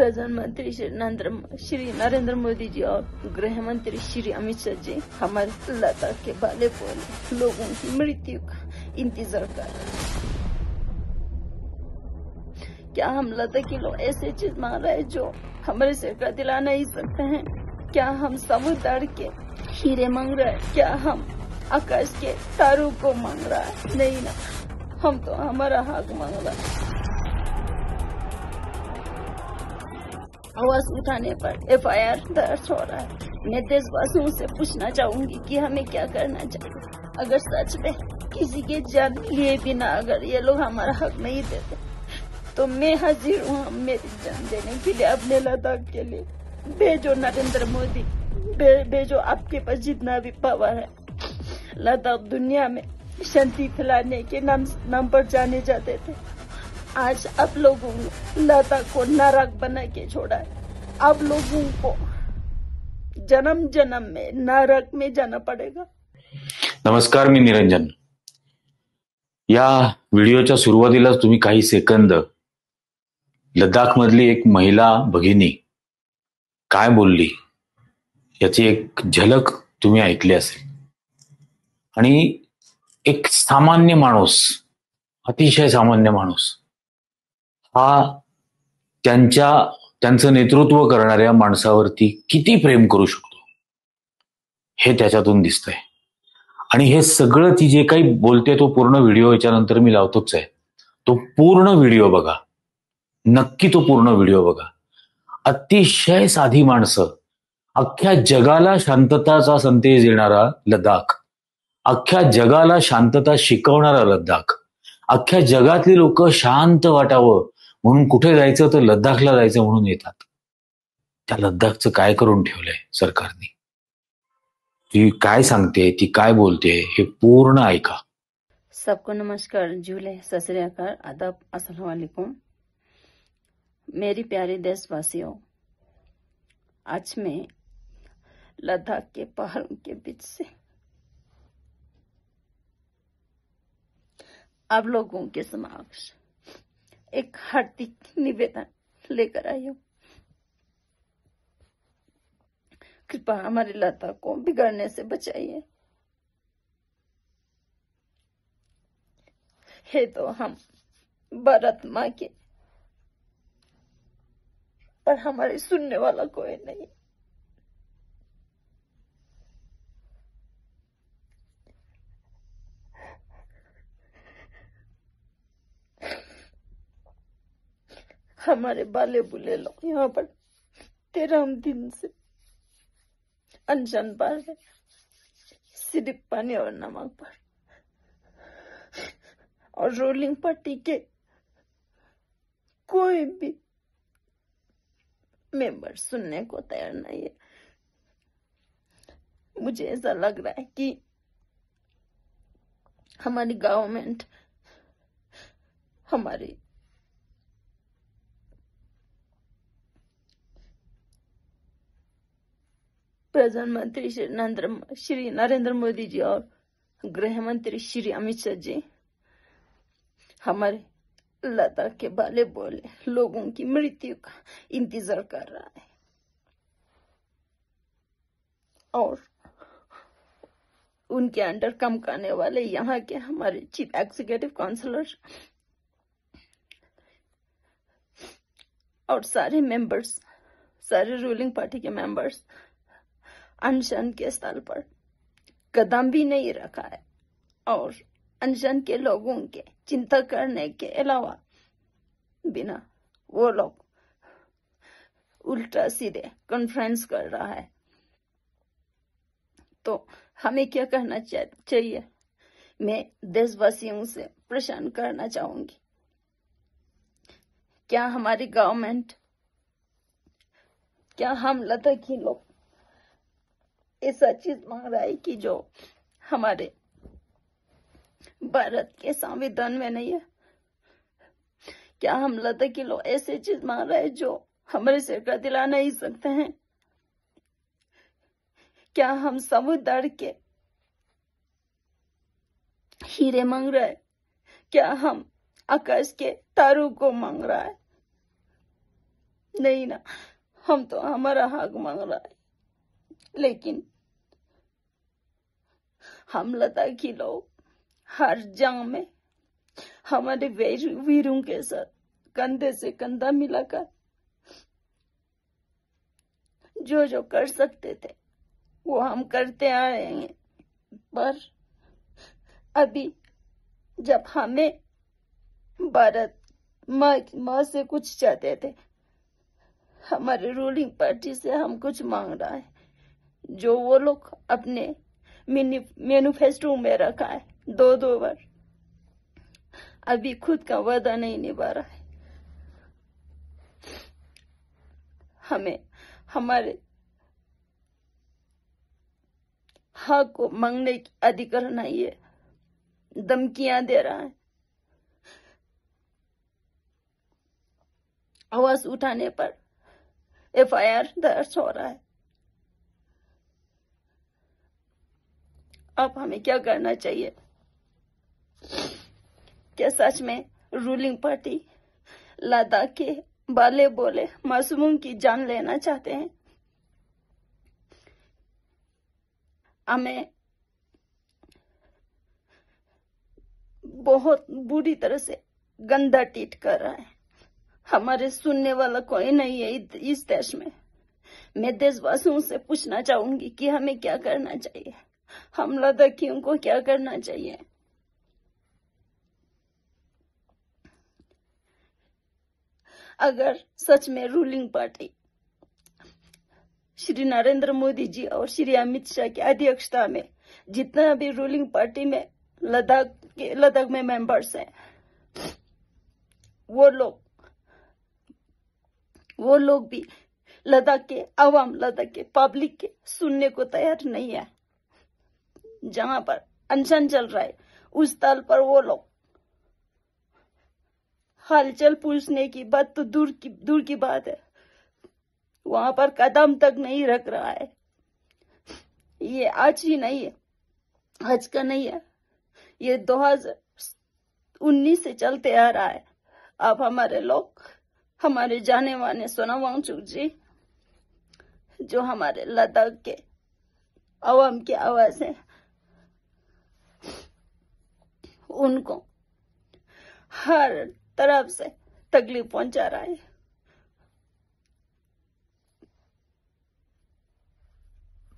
प्रधानमंत्री श्री नरेंद्र मोदी जी और गृह मंत्री श्री अमित शाह जी हमारे लद्दाख के बाले बोले लोगों की मृत्यु का इंतजार कर रहे हैं। क्या हम लद्दाखी लोग ऐसे चीज मांग रहे हैं जो हमारे सरकार दिला नहीं सकते हैं? क्या हम समुद्र के हीरे मांग रहे हैं? क्या हम आकाश के तारों को मांग रहा है? नहीं ना, हम तो हमारा हक मांग रहा है। आवाज उठाने पर FIR दर्ज हो रहा है। मैं देशवासियों से पूछना चाहूंगी कि हमें क्या करना चाहिए। अगर सच में किसी के जान लिए बिना अगर ये लोग हमारा हक नहीं देते तो मैं हाजिर हूँ मेरी जान देने के लिए, अपने लद्दाख के लिए। भेजो नरेंद्र मोदी, भेजो, आपके पास जितना भी पावर है। लद्दाख दुनिया में शांति फैलाने के नाम पर जाने जाते थे। आज आप लोगों ने लद्दाख को नरक बना के छोड़ा है। आप लोगों को जन्म जन्म में नरक में जाना पड़ेगा। नमस्कार, मी निरंजन। या व्हिडिओच्या सुरुवातीलाच तुम्ही काही सेकंद लद्दाख मधली एक महिला भगिनी काय बोलली याची एक झलक तुम्ही ऐकली असेल। आणि एक सामान्य माणूस, अतिशय सामान्य माणूस हा त्यांचं नेतृत्व करणाऱ्या माणसावरती किती प्रेम करू शकतो हे त्याच्यातून दिसतंय। आणि हे सगळं ती जे काही बोलते तो पूर्ण व्हिडिओ याच्यानंतर मी लावतोच आहे, तो पूर्ण व्हिडिओ बघा, नक्की तो पूर्ण व्हिडिओ बघा। अतिशय साधी माणसं, अख्ख्या जगाला शांतताचा संदेश देणारा लद्दाख, अख्ख्या जगाला शांतता शिकवणारा लद्दाख, अख्ख्या जगातली लोक शांत वाटावं म्हणून कुठे जायचं तर लद्दाखला जायचं म्हणून येतात। त्या लद्दाखचं काय करून ठेवलंय सरकारने, ती काय सांगते, ती काय बोलते, हे पूर्ण ऐका। सबको नमस्कार, जुले, सत श्री अकाल, आदाब, अस्सलाम वालेकुम। मेरी प्यारे देशवासियों, आज मैं लद्दाख के पहाड़ों के बीच से आप लोगों के समक्ष एक हार्दिक निवेदन लेकर आई हूँ। कृपया हमारे लद्दाख को बिगड़ने से बचाइए। है तो हम भारत माँ के, पर हमारे सुनने वाला कोई नहीं। हमारे बाले बुले लोग यहाँ पर 13 दिन से अनशन पर है, सिर्फ पानी और नमक पर, और रूलिंग पार्टी के कोई भी मेंबर सुनने को तैयार नहीं है। मुझे ऐसा लग रहा है कि हमारी गवर्नमेंट, हमारी प्रधानमंत्री श्री नरेंद्र मोदी जी और गृह मंत्री श्री अमित शाह जी हमारे लद्दाख के बाले बोले लोगों की मृत्यु का इंतजार कर रहा है। और उनके अंडर काम करने वाले यहाँ के हमारे चीफ एग्जीक्यूटिव काउंसिलर और सारे मेंबर्स, सारे रूलिंग पार्टी के मेंबर्स अनशन के स्थल पर कदम भी नहीं रखा है। और अनशन के लोगों के चिंता करने के अलावा बिना वो लोग उल्टा सीधे कॉन्फ्रेंस कर रहा है। तो हमें क्या करना चाहिए? मैं देशवासियों से प्रश्न करना चाहूंगी, क्या हमारी गवर्नमेंट, क्या हम लद्दाखी लोग ऐसा चीज मांग रहा है कि जो हमारे भारत के संविधान में नहीं है? क्या हम लद्दाखी लोग ऐसे चीज मांग रहे हैं जो हमारे सरकार दिला नहीं सकते हैं? क्या हम समुद्र के हीरे मांग रहे हैं? क्या हम आकाश के तारों को मांग रहा है? नहीं ना, हम तो हमारा हक मांग रहा है, लेकिन हम लद्दाखी लोग हर जंग में हमारे वीरों के साथ कंधे से कंधा मिलाकर जो जो कर सकते थे वो हम करते आ रहे हैं। पर अभी जब हमें भारत माँ से कुछ चाहते थे, हमारे रूलिंग पार्टी से हम कुछ मांग रहा है जो वो लोग अपने मैनिफेस्टो में रखा है 2-2 बार, अभी खुद का वादा नहीं निभा रहा है। हमें हमारे हक को मांगने की अधिकार नहीं है, धमकियां दे रहा है। आवाज उठाने पर FIR दर्ज हो रहा है। अब हमें क्या करना चाहिए? क्या सच में रूलिंग पार्टी लद्दाख के बाले बोले मासूमों की जान लेना चाहते हैं? हमें बहुत बुरी तरह से गंदा ट्रीट कर रहा है। हमारे सुनने वाला कोई नहीं है इस देश में। मैं देशवासियों से पूछना चाहूंगी कि हमें क्या करना चाहिए, हम लद्दाखियों को क्या करना चाहिए। अगर सच में रूलिंग पार्टी श्री नरेंद्र मोदी जी और श्री अमित शाह की अध्यक्षता में जितना भी रूलिंग पार्टी में लद्दाख में मेंबर्स हैं, वो लोग भी लद्दाख के अवाम, लद्दाख के पब्लिक के सुनने को तैयार नहीं है। जहां पर अनशन चल रहा है उस स्थल पर वो लोग हालचाल पूछने की बात तो दूर की बात है, वहां पर कदम तक नहीं रख रहा है। ये आज ही नहीं है, आज का नहीं है, ये 2019 से चलते आ रहा है। अब हमारे लोग, हमारे जाने माने सोनम वांगचुक जी, जो हमारे लद्दाख के अवाम की आवाज है, उनको हर तरफ से तकलीफ पहुंचा रहा है।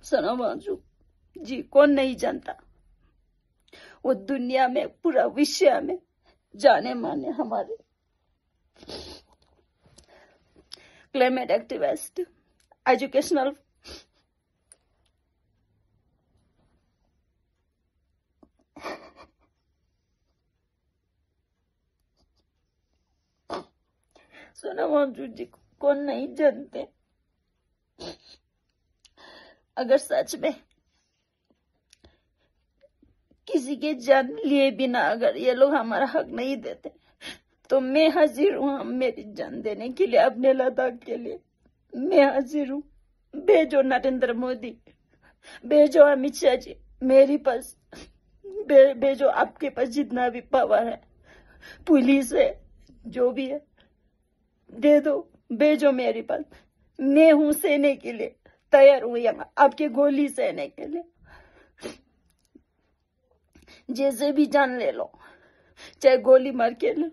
सोनम वांगचुक जी कौन नहीं जानता, वो दुनिया में, पूरा विश्व में जाने माने हमारे climate activist, educational Sonam Wangchuk ji को कौन नहीं जानते। अगर सच में किसी के जान लिए बिना अगर ये लोग हमारा हक नहीं देते तो मैं हाजिर हूँ मेरी जान देने के लिए, अपने लद्दाख के लिए मैं हाजिर हूँ। भेजो नरेंद्र मोदी, भेजो अमित शाह जी, मेरे पास भेजो, आपके पास जितना भी पावर है, पुलिस है, जो भी है, दे दो, भेजो मेरे पास। मैं हूँ सहने के लिए तैयार हूँ, यहाँ आपके गोली सहने के लिए। जैसे भी जान ले लो, चाहे गोली मार के ले,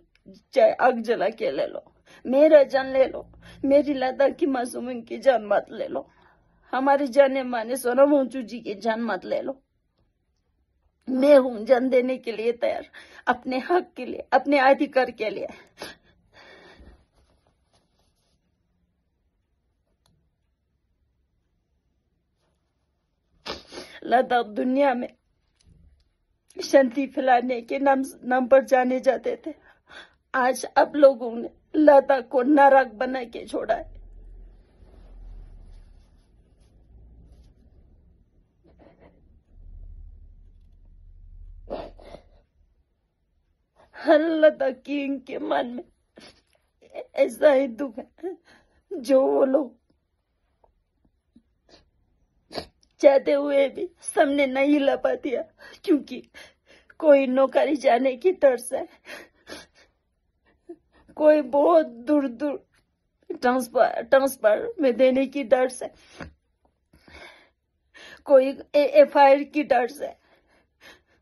चाहे आग जला के ले लो, मेरा जान ले लो, मेरी लद्दाख की मासूमों की जान मत ले लो, हमारे जाने माने सोनम वांगचुक जी की जान मत ले लो। मैं हूँ जान देने के लिए तैयार, अपने हक के लिए, अपने अधिकार के लिए। लद्दाख दुनिया में शांति फैलाने के नाम पर जाने जाते थे, आज आप लोगों ने लद्दाख को नरक बना के छोड़ा है। हर लद्दाखी के मन में ऐसा ही दुख है जो वो लोग चाहते हुए भी सामने नहीं ला पाती है, क्योंकि कोई नौकरी जाने की तरस है, कोई बहुत दूर दूर ट्रांसफर में देने की डर से, कोई एफआईआर की डर से,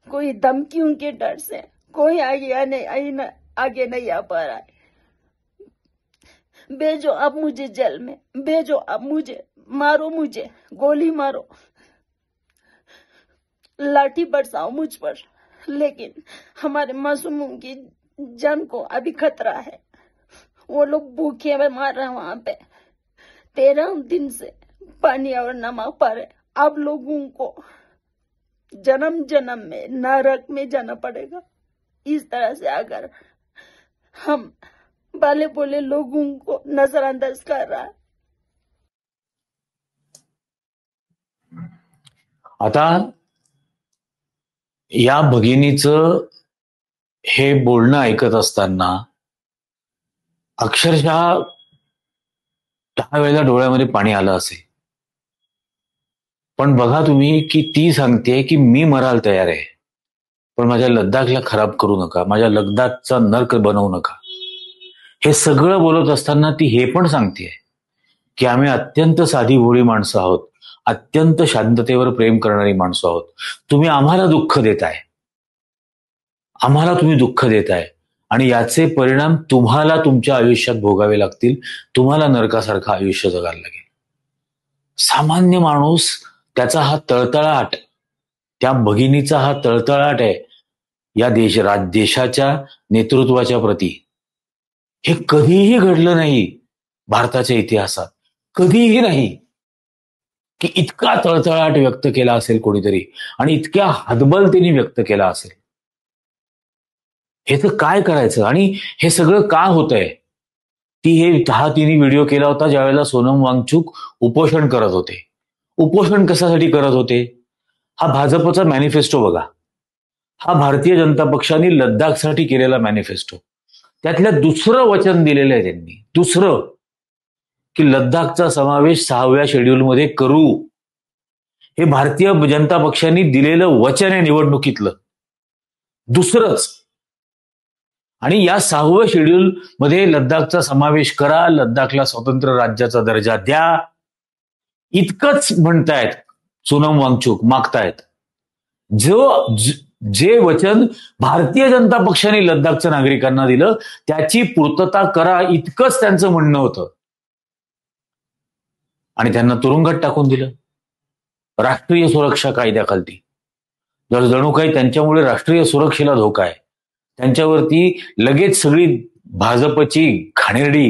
कोई धमकियों के डर से, कोई आगे नहीं आ पा रहा है। भेजो आप मुझे जेल में, भेजो आप मुझे, मारो मुझे, गोली मारो, लाठी बरसाओ मुझ पर, लेकिन हमारे मासूमों की जान को अभी खतरा है। वो लोग भूखे में मार रहे हैं वहां पे, 13 दिन से पानी और नमक पर है। अब लोगों को जन्म जन्म में नरक में जाना पड़ेगा। इस तरह से अगर हम भले बोले लोगों को नजरअंदाज कर रहा है। आता या भगिनीचं हे बोलणं ऐकत असताना अक्षरशः 10 वेळेला डोळ्यामध्ये पाणी आलं असेल. पण बघा तुम्ही की ती सांगते की मी मरायला तयार आहे, पण माझ्या लद्दाखला खराब करू नका, माझ्या लद्दाखचा नर्क बनवू नका. हे सगळं बोलत असताना ती हे पण सांगते की आम्ही अत्यंत साधी भोळी माणसं आहोत, अत्यंत शांततेवर प्रेम करणारी माणसं आहोत. तुम्ही आम्हाला दुःख देताय, आम्हाला तुम्ही दुःख देताय आणि याचे परिणाम तुम्हाला तुमच्या आयुष्यात भोगावे लागतील. तुम्हाला नरकासारखं आयुष्य जगायला लागेल. सामान्य माणूस, त्याचा हा तळतळाट, त्या भगिनीचा हा तळतळाट आहे या देशाच्या नेतृत्वाच्या प्रती. हे कधीही घडलं नाही भारताच्या इतिहासात, कधीही नाही की इतका तळतळाट व्यक्त केला असेल कोणीतरी आणि इतक्या हतबलतेने व्यक्त केला असेल. हे तर काय करायचं आणि हे सगळं का होतंय? तिने व्हिडिओ केला होता ज्यावेळेला सोनम वांगचुक उपोषण करत होते. उपोषण कशासाठी करत होते? हा भाजपचा मॅनिफेस्टो बघा, हा भारतीय जनता पक्षाने लद्दाखसाठी केलेला मॅनिफेस्टो. त्यातलं दुसरं वचन दिलेलं आहे त्यांनी, दुसरं, की लद्दाखचा समावेश 6व्या शेड्यूलमध्ये करू. हे भारतीय जनता पक्षाने दिलेलं वचन आहे निवडणुकीतलं, दुसरंच. आणि या 6व्या शेड्यूल मध्ये लद्दाखचा समावेश करा, लद्दाखला स्वतंत्र राज्याचा दर्जा द्या, इतकंच म्हणतायत सोनम वांगचुक, मागतायत. जे वचन भारतीय जनता पक्षाने लद्दाखच्या नागरिकांना दिलं त्याची पूर्तता करा, इतकंच त्यांचं म्हणणं होतं. आणि त्यांना तुरुंगात टाकून दिलं राष्ट्रीय सुरक्षा कायद्याखाली. जणू काही त्यांच्यामुळे राष्ट्रीय सुरक्षेला धोका आहे. त्यांच्यावरती लगेच सगळी भाजपची घाणेरडी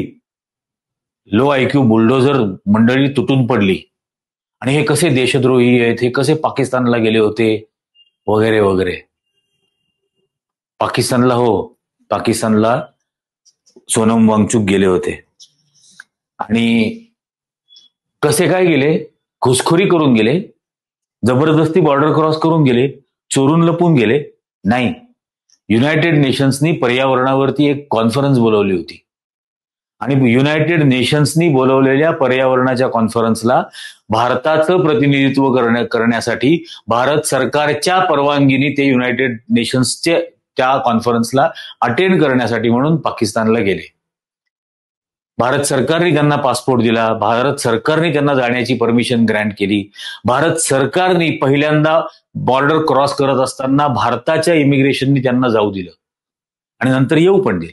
लो आयक्यू बुलडोझर मंडळी तुटून पडली आणि हे कसे देशद्रोही आहेत, हे कसे पाकिस्तानला गेले होते, वगैरे वगैरे. पाकिस्तानला सोनम वांगचुक गेले होते आणि कसे काय गेले? घुसखोरी करून गेले, जबरदस्ती बॉर्डर क्रॉस करून गेले, चोरून लपून गेले? नाही. युनायटेड नेशन्सनी पर्यावरणावरती एक कॉन्फरन्स बोलवली होती आणि युनायटेड नेशन्सनी बोलवलेल्या पर्यावरणाच्या कॉन्फरन्सला भारताचं प्रतिनिधित्व करण्यासाठी भारत सरकारच्या परवानगीने ते युनायटेड नेशन्सचे त्या कॉन्फरन्सला अटेंड करण्यासाठी म्हणून पाकिस्तानला गेले. भारत सरकारने त्यांना पासपोर्ट दिला, भारत सरकारने त्यांना जाण्याची परमिशन ग्रँट केली. भारत सरकारने पहिल्यांदा बॉर्डर क्रॉस करत असताना भारताच्या इमिग्रेशननी त्यांना जाऊ दिलं आणि नंतर येऊ पण दिलं.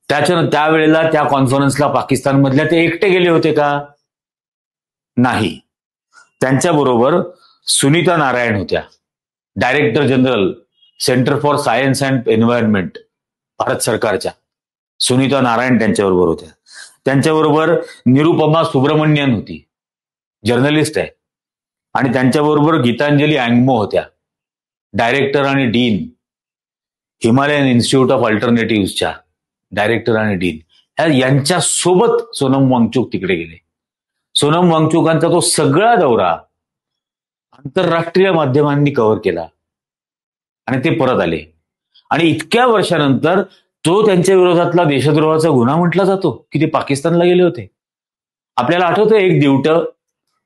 त्यावेळेला त्या कॉन्फरन्सला पाकिस्तानमधल्या ते एकटे गेले होते का? नाही. त्यांच्याबरोबर सुनीता नारायण होत्या, director general centre for science and environment Bharat सरकारच्या. सुनीता नारायण त्यांच्याबरोबर होत्या. त्यांच्याबरोबर निरुपमा सुब्रमण्यन होती, जर्नलिस्ट आहे, आणि त्यांच्याबरोबर गीतांजली अँगमो होत्या, डायरेक्टर आणि डीन हिमालयन इन्स्टिट्यूट ऑफ अल्टरनेटिव्हच्या डायरेक्टर आणि डीन. यांच्या सोबत सोनम वांगचुक तिकडे गेले. सोनम वांगचुकांचा तो सगळा दौरा आंतरराष्ट्रीय माध्यमांनी कव्हर केला आणि ते परत आले. आणि इतक्या वर्षानंतर तो त्यांच्या विरोधातला देशद्रोहाचा गुन्हा म्हटला जातो की ते पाकिस्तानला गेले होते. आपल्याला आठवतं एक दिवटं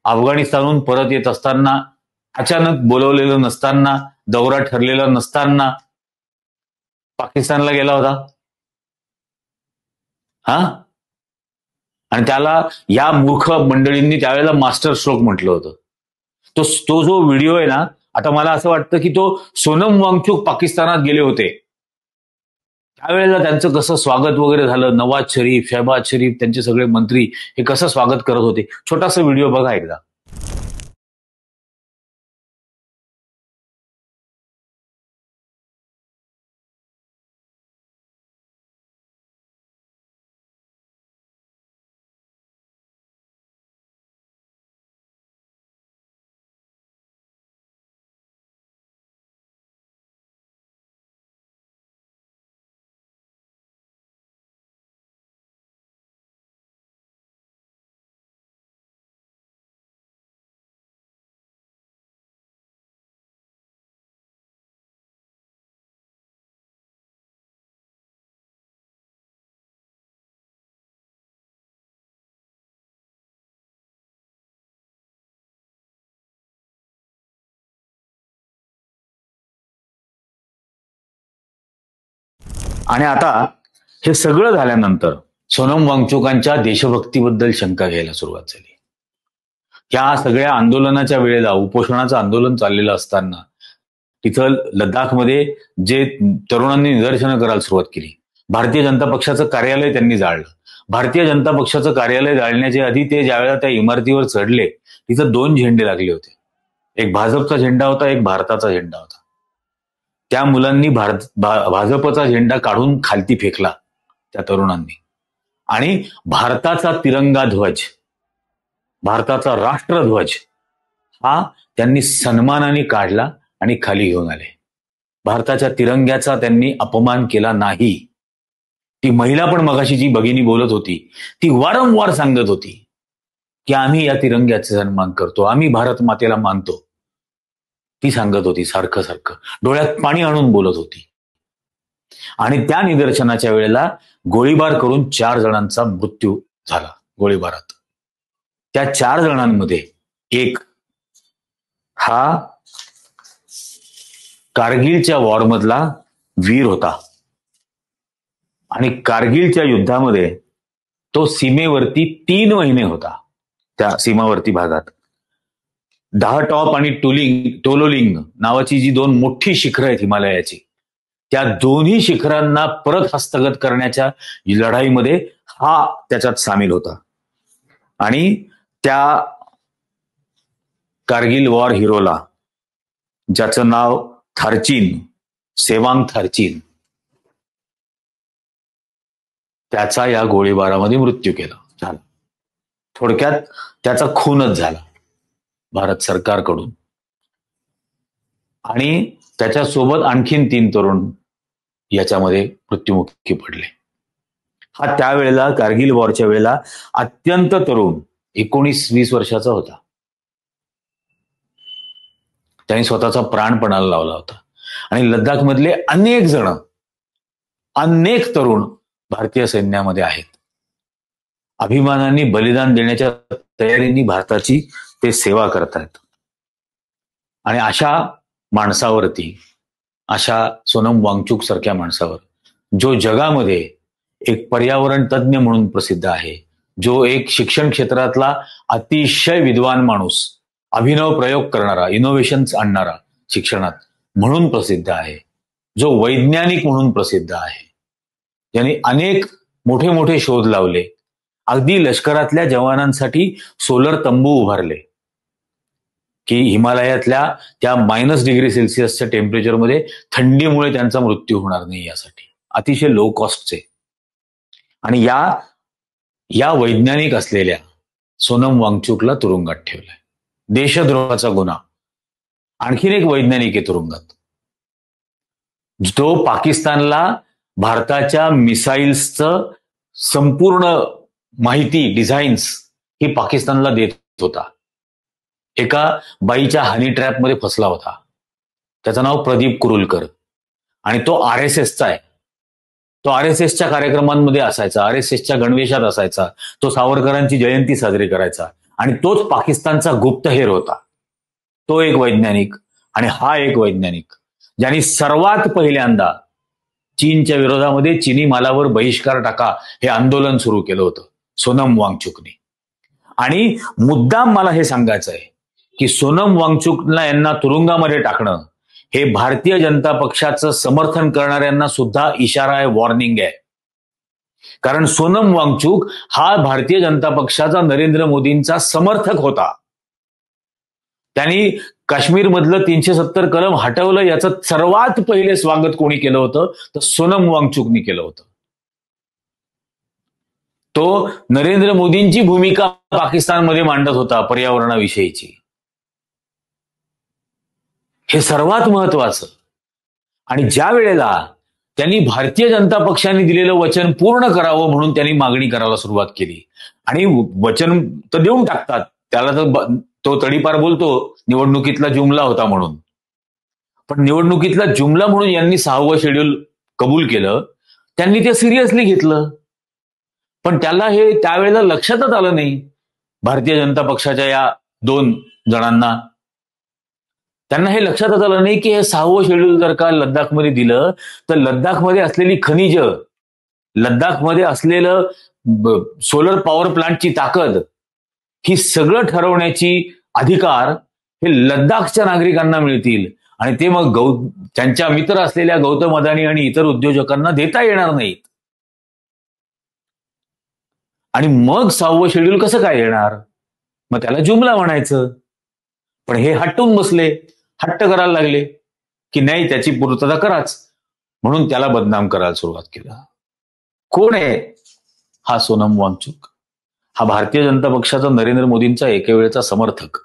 अफगाणिस्तानहून परत येत असताना, अचानक बोलवलेलं नसताना, दौरा ठरलेला नसताना पाकिस्तानला गेला होता. हा, आणि त्याला या मूर्ख मंडळींनी त्यावेळेला मास्टर स्ट्रोक म्हटलं होतं. तो जो व्हिडिओ आहे ना, आता मला असं वाटतं की तो सोनम वांगचुक पाकिस्तानात गेले होते त्यावेळेला त्यांचं कसं स्वागत वगैरे झालं, नवाज शरीफ, शहबाज शरीफ, त्यांचे सगळे मंत्री हे कसं स्वागत करत होते. छोटासा व्हिडिओ बघा एकदा. आणि आता हे सगळं झाल्यानंतर सोनम वांगचुकांच्या देशभक्तीबद्दल शंका घ्यायला सुरुवात झाली. या सगळ्या आंदोलनाच्या वेळेला उपोषणाचं आंदोलन चाललेलं असताना तिथं लडाखमध्ये जे तरुणांनी निदर्शनं करायला सुरुवात केली, भारतीय जनता पक्षाचं कार्यालय त्यांनी जाळलं. भारतीय जनता पक्षाचं कार्यालय जाळण्याच्या आधी ते ज्यावेळेला त्या इमारतीवर चढले तिथं 2 झेंडे लागले होते. एक भाजपचा झेंडा होता, एक भारताचा झेंडा होता. त्या मुलांनी भाजपचा झेंडा काढून खालती फेकला त्या तरुणांनी, आणि भारताचा तिरंगा ध्वज, भारताचा राष्ट्रध्वज हा त्यांनी सन्मानाने काढला आणि खाली घेऊन आले. भारताच्या तिरंग्याचा त्यांनी अपमान केला नाही. ती महिला पण मगाशी जी भगिनी बोलत होती ती वारंवार सांगत होती की आम्ही या तिरंग्याचे सन्मान करतो, आम्ही भारत मातेला मानतो. ती सांगत होती सारखं सारखं, डोळ्यात पाणी आणून बोलत होती. आणि त्या निदर्शनाच्या वेळेला गोळीबार करून 4 जणांचा मृत्यू झाला गोळीबारात. त्या 4 जणांमध्ये एक हा कारगिलच्या वॉरमधला वीर होता, आणि कारगिलच्या युद्धामध्ये तो सीमेवरती 3 महिने होता. त्या सीमावर्ती भागात डाह टॉप आणि टोलोलिंग नावाची जी 2 मोठी शिखरं आहेत हिमालयाची, त्या दोन्ही शिखरांना परत हस्तगत करण्याच्या लढाईमध्ये हा त्याच्यात सामील होता. आणि त्या कारगिल वॉर हिरोला, ज्याचं नाव थारचीन, सेवांग थारचीन, त्याचा या गोळीबारामध्ये मृत्यू झाला. थोडक्यात त्याचा खूनच झाला भारत सरकारकडून. आणि त्याच्यासोबत आणखीन 3 तरुण याच्यामध्ये मृत्युमुखी पडले. हा त्यावेळेला कारगिल वॉरच्या वेळेला अत्यंत तरुण 19-20 वर्षाचा होता. त्यांनी स्वतःचा प्राण पणाला लावला होता. आणि लडाखमधले अनेक तरुण भारतीय सैन्यामध्ये आहेत. अभिमानाने बलिदान देण्याच्या तयारीने भारताची ते सेवा करतात. आणि अशा माणसावरती, अशा सोनम वांगचुक सारख्या माणसावर, जो जगामध्ये एक पर्यावरण तज्ज्ञ म्हणून प्रसिद्ध आहे, जो एक शिक्षण क्षेत्रातला अतिशय विद्वान माणूस, अभिनव प्रयोग करणारा, इनोव्हेशन्स आणणारा शिक्षणात म्हणून प्रसिद्ध आहे, जो वैज्ञानिक म्हणून प्रसिद्ध आहे, ज्यांनी अनेक मोठे मोठे शोध लावले, अगदी लष्करातल्या जवानांसाठी सोलर तंबू उभारले की हिमालयातल्या त्या -°C टेम्परेचरमध्ये थंडीमुळे त्यांचा मृत्यू होणार नाही यासाठी, अतिशय लो कॉस्टचे. आणि या वैज्ञानिक असलेल्या सोनम वांगचुकला तुरुंगात ठेवलाय. देशद्रोहाचा गुन्हा. आणखीन एक वैज्ञानिक आहे तुरुंगात, जो पाकिस्तानला भारताच्या मिसाईल्सचं संपूर्ण माहिती, डिझाईन्स ही पाकिस्तानला देत होता. एका बाईच्या हनी ट्रॅपमध्ये फसला होता. त्याचं नाव प्रदीप कुरुलकर, आणि तो RSSचा आहे. तो RSSच्या कार्यक्रमांमध्ये असायचा, RSSच्या गणवेशात असायचा, तो सावरकरांची जयंती साजरी करायचा, आणि तोच पाकिस्तानचा गुप्तहेर होता. तो एक वैज्ञानिक, आणि हा एक वैज्ञानिक ज्यांनी सर्वात पहिल्यांदा चीनच्या विरोधामध्ये चिनी मालावर बहिष्कार टाका हे आंदोलन सुरू केलं होतं सोनम वांगचुकने. आणि मुद्दाम मला हे सांगायचं आहे की सोनम वांगचुकला यांना तुरुंगामध्ये टाकणं हे भारतीय जनता पक्षाचं समर्थन करणाऱ्यांना सुद्धा इशारा आहे, वॉर्निंग आहे. कारण सोनम वांगचुक हा भारतीय जनता पक्षाचा नरेंद्र मोदींचा समर्थक होता. त्यांनी काश्मीरमधलं 370 कलम हटवलं, याचं सर्वात पहिले स्वागत कोणी केलं होतं तर सोनम वांगचुकनी केलं होतं. तो नरेंद्र मोदींची भूमिका पाकिस्तानमध्ये मांडत होता पर्यावरणाविषयीची. हे सर्वात महत्वाचं. आणि ज्या वेळेला त्यांनी भारतीय जनता पक्षाने दिलेलं वचन पूर्ण करावं म्हणून त्यांनी मागणी करायला सुरुवात केली. आणि वचन तर देऊन टाकतात, त्याला तर तो तडीपार बोलतो निवडणुकीतला जुमला होता म्हणून. पण निवडणुकीतला जुमला म्हणून यांनी 6वं शेड्यूल कबूल केलं, त्यांनी ते सिरियसली घेतलं. पण त्याला हे त्यावेळेला लक्षातच आलं नाही भारतीय जनता पक्षाच्या या 2 जणांना. त्यांना हे लक्षातच आलं नाही की हे 6वं शेड्यूल जर का लद्दाखमध्ये दिलं तर लद्दाखमध्ये असलेली खनिज, लद्दाखमध्ये असलेलं सोलर पॉवर प्लांटची ताकद, ही सगळं ठरवण्याची अधिकार हे लद्दाखच्या नागरिकांना मिळतील. आणि ते मग त्यांच्या मित्र असलेल्या गौतम अदानी आणि इतर उद्योजकांना देता येणार नाहीत. आणि मग 6वं शेड्यूल कसं काय येणार, मग त्याला जुमला म्हणायचं. पण हे हट्टून बसले, हट्ट करायला लागले की नाही त्याची पूर्तता कराच, म्हणून त्याला बदनाम करायला सुरुवात केली. कोण आहे हा सोनम वांगचुक? हा भारतीय जनता पक्षाचा नरेंद्र मोदींचा एकेवेळेचा समर्थक.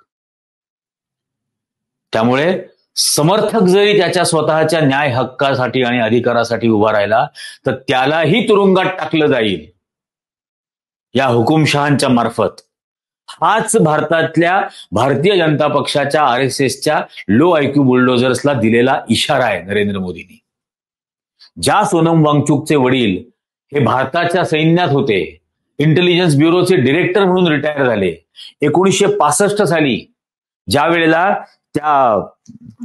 त्यामुळे समर्थक जरी त्याच्या स्वतःच्या न्याय हक्कासाठी आणि अधिकारासाठी उभा राहिला तर त्यालाही तुरुंगात टाकलं जाईल या हुकुमशहांच्या मार्फत. हाच भारतातल्या भारतीय जनता पक्षाच्या RSSच्या लो IQ बुलडोझर्सला दिलेला इशारा आहे नरेंद्र मोदींनी. ज्या सोनम वांगचुकचे वडील हे भारताच्या सैन्यात होते, इंटेलिजन्स ब्युरोचे डिरेक्टर म्हणून रिटायर झाले 1965 साली, ज्या वेळेला त्या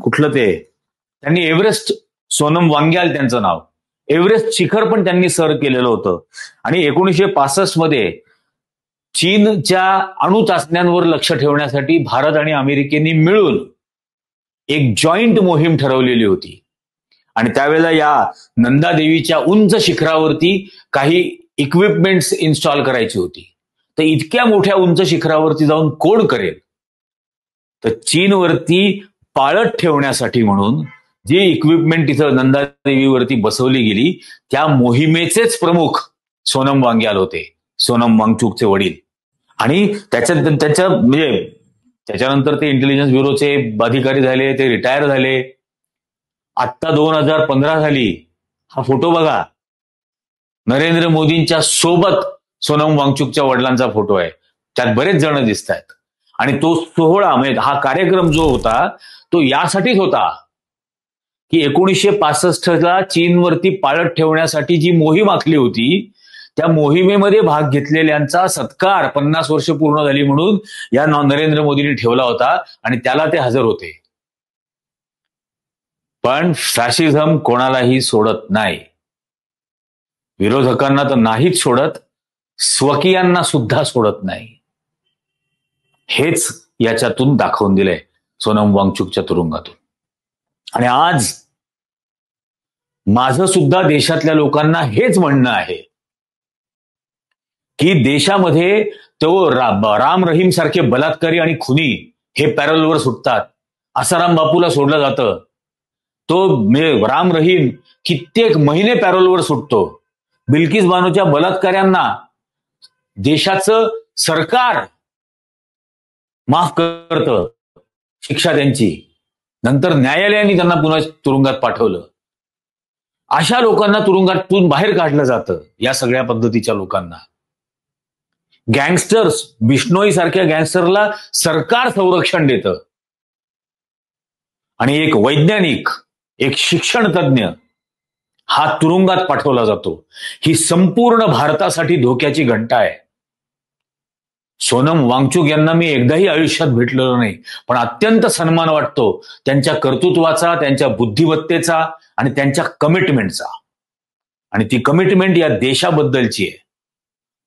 कुठलं ते त्यांनी एव्हरेस्ट, सोनम वांग्याल त्यांचं नाव, एव्हरेस्ट शिखर पण त्यांनी सर केलेलं होतं. आणि 1965 मध्ये चीनच्या अणु चाचण्यांवर लक्ष ठेवण्यासाठी भारत आणि अमेरिकेने मिळून एक जॉईंट मोहीम ठरवलेली होती. आणि त्यावेळेला या नंदादेवीच्या उंच शिखरावरती काही इक्विपमेंट्स इन्स्टॉल करायची होती. तर इतक्या मोठ्या उंच शिखरावरती जाऊन कोण करेल? तर चीनवरती पाळत ठेवण्यासाठी म्हणून जी इक्विपमेंट तिथं नंदादेवीवरती बसवली गेली त्या मोहिमेचेच प्रमुख सोनम वांग्याल होते, सोनम वांगचुकचे वडील. आणि म्हणजे त्याच्यानंतर ते इंटेलिजन्स ब्युरोचे अधिकारी झाले, ते रिटायर झाले. आत्ता 2015 झाली, हा फोटो बघा, नरेंद्र मोदींच्या सोबत सोनम वांगचुकच्या वडिलांचा फोटो आहे. त्यात बरेच जण दिसत आहेत. आणि तो सोहळा म्हणजे हा कार्यक्रम जो होता तो यासाठीच होता की 1965ला चीनवरती पाळत ठेवण्यासाठी जी मोहीम आखली होती त्या मोहिमेमध्ये भाग घेतलेल्यांचा सत्कार 50 वर्ष पूर्ण झाली म्हणून या नरेंद्र मोदींनी ठेवला होता आणि त्याला ते हजर होते. पण फॅशिझम कोणालाही सोडत नाही, विरोधकांना तर नाहीच सोडत, स्वकीयांना सुद्धा सोडत नाही. हेच याच्यातून दाखवून दिलंय सोनम वांगचुकच्या तुरुंगातून. आणि आज माझं सुद्धा देशातल्या लोकांना हेच म्हणणं आहे की देशामध्ये तो राम रहीम सारखे बलात्कारी आणि खुनी हे पॅरोलवर सुटतात. आसाराम बापूला सोडलं जातं, तो राम रहीम कित्येक महिने पॅरोलवर सुटतो. बिल्किस बानोच्या बलात्काऱ्यांना देशाचं सरकार माफ करतं शिक्षा त्यांची, नंतर न्यायालयाने त्यांना पुन्हा तुरुंगात पाठवलं. अशा लोकांना तुरुंगातून बाहेर काढलं जातं. या सगळ्या पद्धतीच्या लोकांना, गँगस्टर्स, बिश्नोई सारख्या गँगस्टरला सरकार संरक्षण देतं. आणि एक वैज्ञानिक, एक शिक्षण तज्ञ हा तुरुंगात पाठवला जातो. ही संपूर्ण भारतासाठी धोक्याची घंटा आहे. सोनम वांगचुक यांना मी एकदाही आयुष्यात भेटलेलो नाही, पण अत्यंत सन्मान वाटतो त्यांच्या कर्तृत्वाचा, त्यांच्या बुद्धिमत्तेचा आणि त्यांच्या कमिटमेंटचा. आणि ती कमिटमेंट या देशाबद्दलची आहे,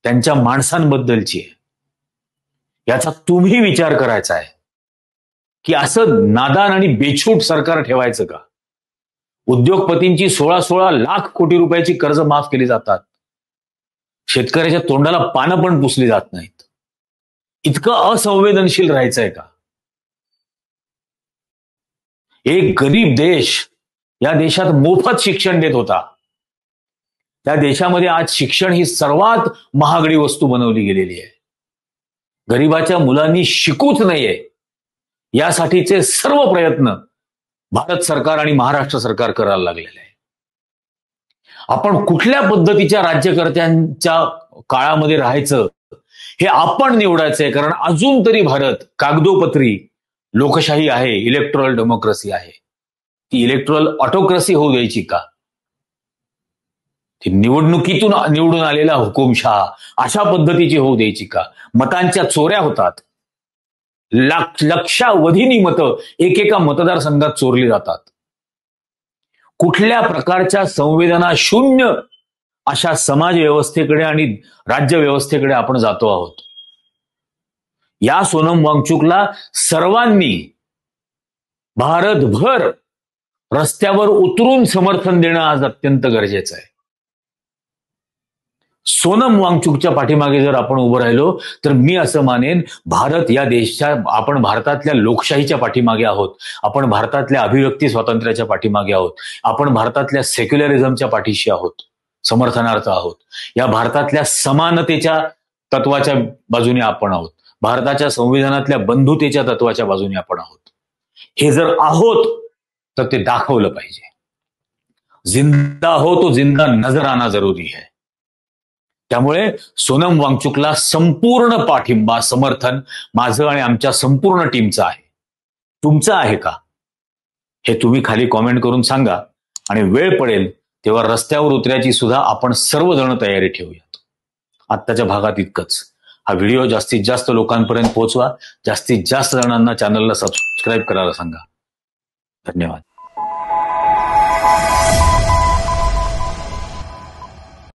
त्यांच्या माणसांबद्दलची आहे. याचा तुम्ही विचार करायचा आहे की असं नादान आणि बेछूट सरकार ठेवायचं का? उद्योगपतींची 16 लाख कोटी रुपयाची कर्ज माफ केली जातात. शेतकऱ्याच्या तोंडाला पानं पण पुसली जात नाहीत. इतकं असंवेदनशील राहायचंय का? एक गरीब देश या देशात मोफत शिक्षण देत होता. त्या देशामध्ये आज शिक्षण ही सर्वात महागडी वस्तू बनवली गेलेली आहे. गरिबाच्या मुलांनी शिकूच नाहीये यासाठीचे सर्व प्रयत्न भारत सरकार आणि महाराष्ट्र सरकार करायला लागलेले आहे. आपण कुठल्या पद्धतीच्या राज्यकर्त्यांच्या काळामध्ये राहायचं हे आपण निवडायचंय, कारण अजून तरी भारत कागदोपत्री लोकशाही आहे, इलेक्टोरल डेमोक्रेसी आहे. ती इलेक्टोरल ऑटोक्रेसी होऊ द्यायची का? ती निवडणुकीतून निवडून आलेला हुकुमशहा अशा पद्धतीची होऊ द्यायची का? मतांच्या चोऱ्या होतात. लक्षावधीनी मतं एकेका मतदारसंघात चोरली जातात. कुठल्या प्रकारच्या संवेदना शून्य अशा समाज व्यवस्थेकडे आणि राज्य व्यवस्थेकडे आपण जातो आहोत? या सोनम वांगचुकला सर्वांनी भारतभर रस्त्यावर उतरून समर्थन देणं आज अत्यंत गरजेचं आहे. सोनम वांगचुकच्या पाठीमागे जर आपण उभं राहिलो तर मी असं मानेन, भारत या आपण भारतातल्या लोकशाहीच्या पाठीमागे आहोत. आपण भारतातल्या अभिव्यक्ती स्वातंत्र्याच्या पाठीमागे आहोत. आपण भारतातल्या सेक्युलरिझमच्या पाठीशी आहोत, समर्थनार्थ आहोत. या भारतातल्या समानतेच्या तत्वाच्या बाजूने आपण आहोत. भारताच्या संविधानातल्या बंधुतेच्या तत्वाच्या बाजूने आपण आहोत. हे जर आहोत तर ते दाखवलं पाहिजे. जिंदा हो तो जिंदा नजर आना जरुरी है. त्यामुळे सोनम वांगचुकला संपूर्ण पाठिंबा, समर्थन माझं आणि आमच्या संपूर्ण टीमचं आहे. तुमचं आहे का? हे तुम्ही खाली कॉमेंट करून सांगा. आणि वेळ पडेल तेव्हा रस्त्यावर उतरायची सुद्धा आपण सर्वजण तयारी ठेवूयात. आत्ताच्या भागात इतकंच. हा व्हिडिओ जास्तीत जास्त लोकांपर्यंत पोहोचवा. जास्तीत जास्त जणांना चॅनलला सबस्क्राईब करायला सांगा. धन्यवाद.